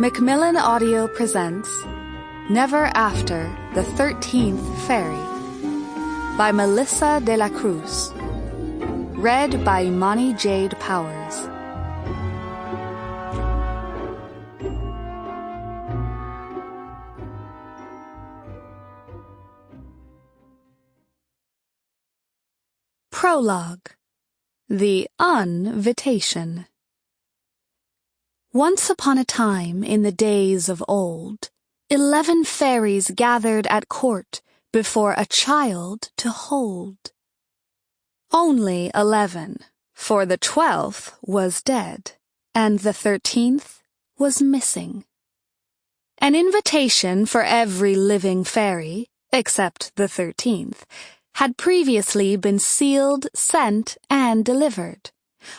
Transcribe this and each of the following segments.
Macmillan Audio presents Never After the 13th Fairy by Melissa de la Cruz. Read by Imani Jade Powers. Prologue. The Invitation. Once upon a time, in the days of old, 11 fairies gathered at court before a child to hold. Only 11, for the 12th was dead, and the 13th was missing. An invitation for every living fairy, except the 13th, had previously been sealed, sent, and delivered.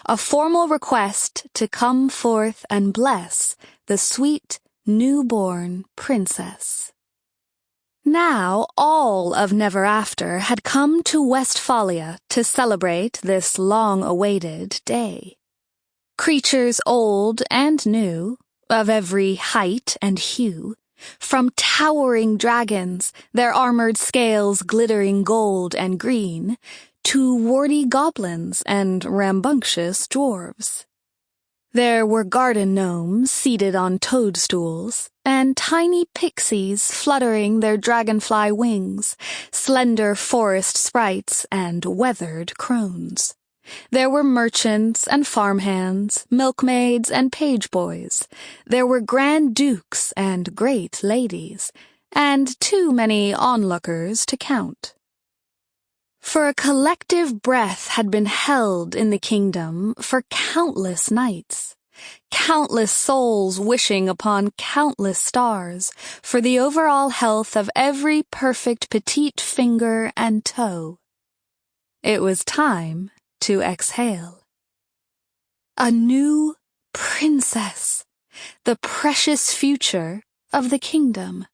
A formal request to come forth and bless the sweet, newborn princess. Now all of Never After had come to Westphalia to celebrate this long-awaited day. Creatures old and new, of every height and hue, from towering dragons, their armored scales glittering gold and green, to warty goblins and rambunctious dwarves. There were garden gnomes seated on toadstools, and tiny pixies fluttering their dragonfly wings, slender forest sprites and weathered crones. There were merchants and farmhands, milkmaids and page boys. There were grand dukes and great ladies, and too many onlookers to count. For a collective breath had been held in the kingdom for countless nights, countless souls wishing upon countless stars for the overall health of every perfect petite finger and toe. It was time to exhale. A new princess, the precious future of the kingdom.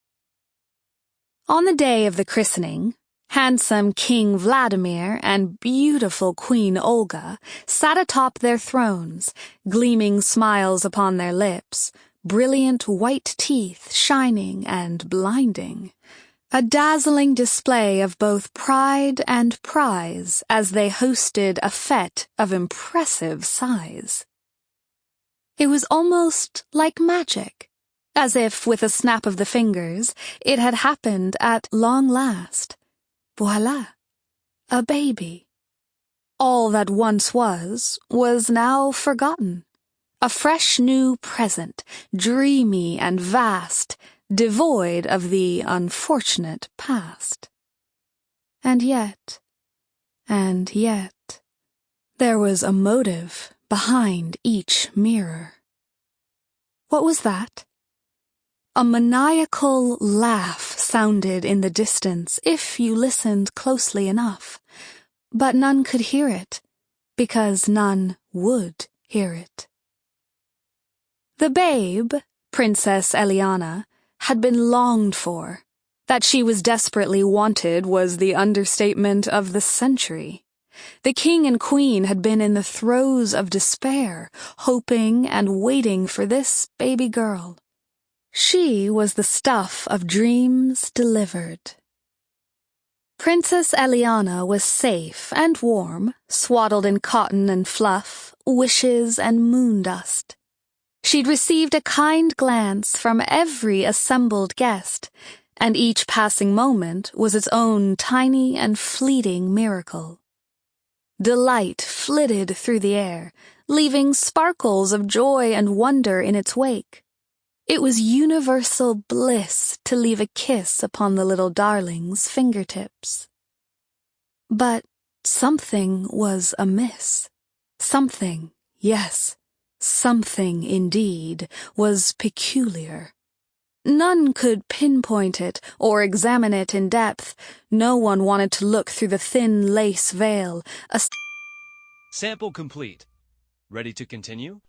On the day of the christening, handsome King Vladimir and beautiful Queen Olga sat atop their thrones, gleaming smiles upon their lips, brilliant white teeth shining and blinding. A dazzling display of both pride and prize as they hosted a fête of impressive size. It was almost like magic, as if with a snap of the fingers it had happened at long last. Voila, a baby. All that once was now forgotten. A fresh new present, dreamy and vast, devoid of the unfortunate past. And yet, there was a motive behind each mirror. What was that? A maniacal laugh sounded in the distance if you listened closely enough, but none could hear it, because none would hear it. The babe, Princess Eliana, had been longed for. That she was desperately wanted was the understatement of the century. The king and queen had been in the throes of despair, hoping and waiting for this baby girl. She was the stuff of dreams delivered. Princess Eliana was safe and warm, swaddled in cotton and fluff, wishes and moon dust. She'd received a kind glance from every assembled guest, and each passing moment was its own tiny and fleeting miracle. Delight flitted through the air, leaving sparkles of joy and wonder in its wake. It was universal bliss to leave a kiss upon the little darling's fingertips. But something was amiss. Something, yes, something indeed, was peculiar. None could pinpoint it or examine it in depth. No one wanted to look through the thin lace veil. Sample complete. Ready to continue?